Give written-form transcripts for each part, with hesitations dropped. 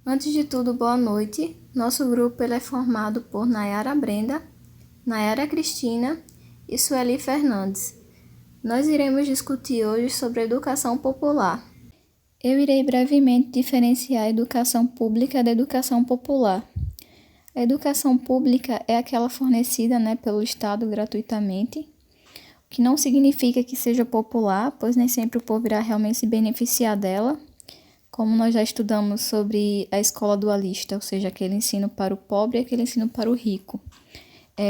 Antes de tudo, boa noite. Nosso grupo ele é formado por Nayara Brenda, Nayara Cristina e Sueli Fernandes. Nós iremos discutir hoje sobre educação popular. Eu irei brevemente diferenciar a educação pública da educação popular. A educação pública é aquela fornecida, pelo Estado gratuitamente, o que não significa que seja popular, pois nem sempre o povo irá realmente se beneficiar dela. Como nós já estudamos sobre a escola dualista, ou seja, aquele ensino para o pobre e aquele ensino para o rico.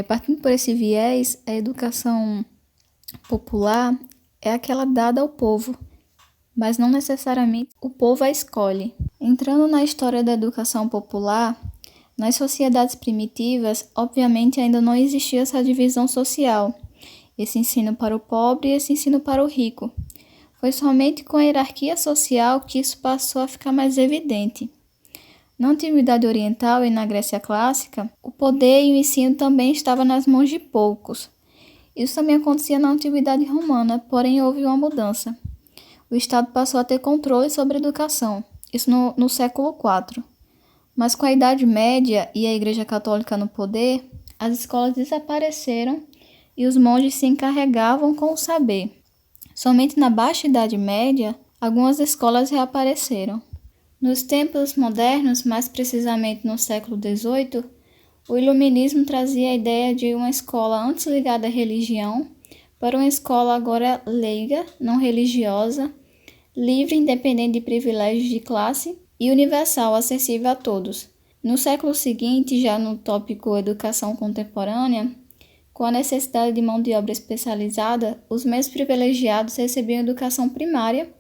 Partindo por esse viés, a educação popular é aquela dada ao povo, mas não necessariamente o povo a escolhe. Entrando na história da educação popular, nas sociedades primitivas, obviamente ainda não existia essa divisão social, esse ensino para o pobre e esse ensino para o rico. Foi somente com a hierarquia social que isso passou a ficar mais evidente. Na Antiguidade Oriental e na Grécia Clássica, o poder e o ensino também estavam nas mãos de poucos. Isso também acontecia na Antiguidade Romana, porém houve uma mudança. O Estado passou a ter controle sobre a educação, isso no século IV. Mas com a Idade Média e a Igreja Católica no poder, as escolas desapareceram e os monges se encarregavam com o saber. Somente na Baixa Idade Média, algumas escolas reapareceram. Nos tempos modernos, mais precisamente no século XVIII, o Iluminismo trazia a ideia de uma escola antes ligada à religião para uma escola agora leiga, não religiosa, livre, independente de privilégios de classe e universal, acessível a todos. No século seguinte, já no tópico educação contemporânea, com a necessidade de mão de obra especializada, os menos privilegiados recebiam educação primária,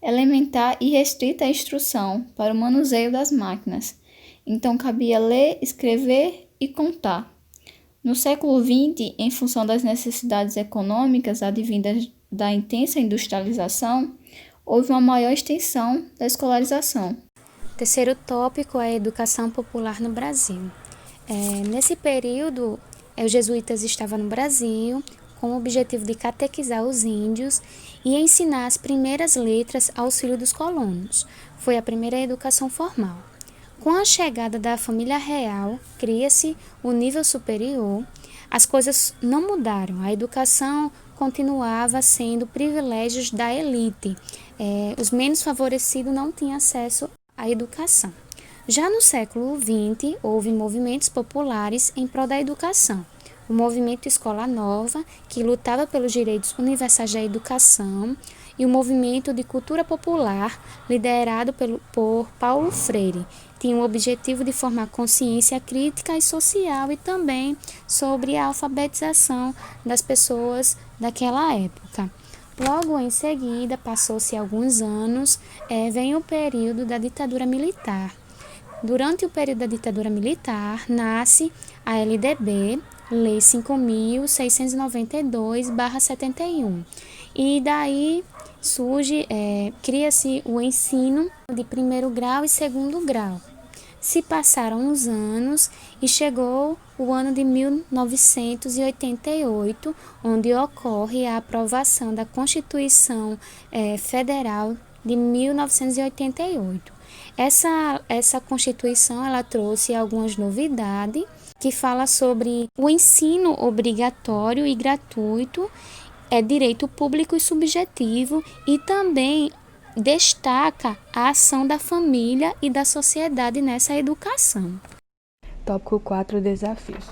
elementar e restrita à instrução para o manuseio das máquinas. Então cabia ler, escrever e contar. No século XX, em função das necessidades econômicas advindas da intensa industrialização, houve uma maior extensão da escolarização. O terceiro tópico é a educação popular no Brasil. Nesse período, os jesuítas estavam no Brasil com o objetivo de catequizar os índios e ensinar as primeiras letras aos filhos dos colonos. Foi a primeira educação formal. Com a chegada da família real, cria-se o nível superior. As coisas não mudaram, a educação continuava sendo privilégios da elite. Os menos favorecidos não tinham acesso à educação. Já no século XX, houve movimentos populares em prol da educação. O movimento Escola Nova, que lutava pelos direitos universais da educação, e o movimento de cultura popular, liderado por Paulo Freire, tinha o objetivo de formar consciência crítica e social e também sobre a alfabetização das pessoas daquela época. Logo em seguida, passou-se alguns anos, vem o período da ditadura militar. Durante o período da ditadura militar, nasce a LDB, Lei 5.692/71. E daí cria-se o ensino de primeiro grau e segundo grau. Se passaram uns anos e chegou o ano de 1988, onde ocorre a aprovação da Constituição Federal de 1988. Essa Constituição ela trouxe algumas novidades que fala sobre o ensino obrigatório e gratuito, direito público e subjetivo, e também destaca a ação da família e da sociedade nessa educação. Tópico 4. Desafios.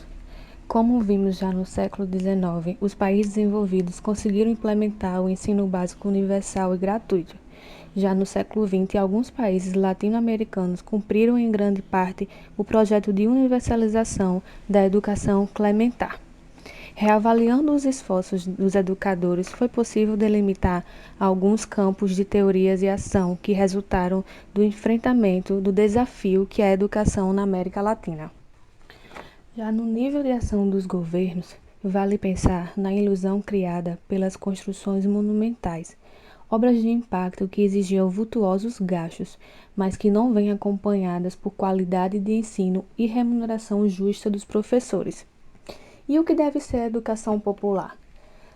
Como vimos já no século XIX, os países desenvolvidos conseguiram implementar o ensino básico universal e gratuito. Já no século XX, alguns países latino-americanos cumpriram em grande parte o projeto de universalização da educação complementar. Reavaliando os esforços dos educadores, foi possível delimitar alguns campos de teorias e ação que resultaram do enfrentamento do desafio que é a educação na América Latina. Já no nível de ação dos governos, vale pensar na ilusão criada pelas construções monumentais, obras de impacto que exigiam vultuosos gastos, mas que não vêm acompanhadas por qualidade de ensino e remuneração justa dos professores. E o que deve ser a educação popular?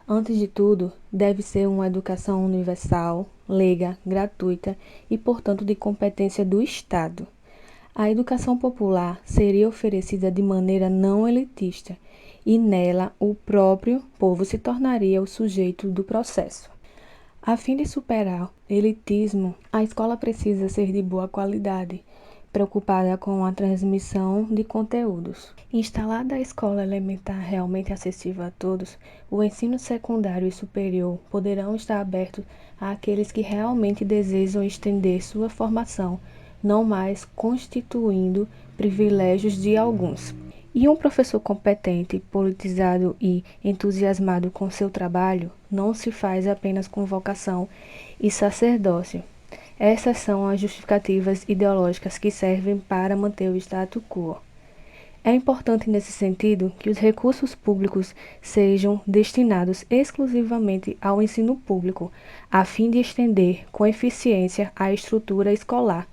Antes de tudo, deve ser uma educação universal, leiga, gratuita e, portanto, de competência do Estado. A educação popular seria oferecida de maneira não elitista e nela o próprio povo se tornaria o sujeito do processo. A fim de superar o elitismo, a escola precisa ser de boa qualidade, preocupada com a transmissão de conteúdos. Instalada a escola elementar realmente acessível a todos, o ensino secundário e superior poderão estar abertos àqueles que realmente desejam estender sua formação, não mais constituindo privilégios de alguns. E um professor competente, politizado e entusiasmado com seu trabalho não se faz apenas com vocação e sacerdócio. Essas são as justificativas ideológicas que servem para manter o status quo. É importante nesse sentido que os recursos públicos sejam destinados exclusivamente ao ensino público, a fim de estender com eficiência a estrutura escolar,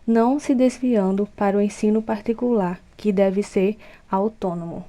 não se desviando para o ensino particular, que deve ser autônomo.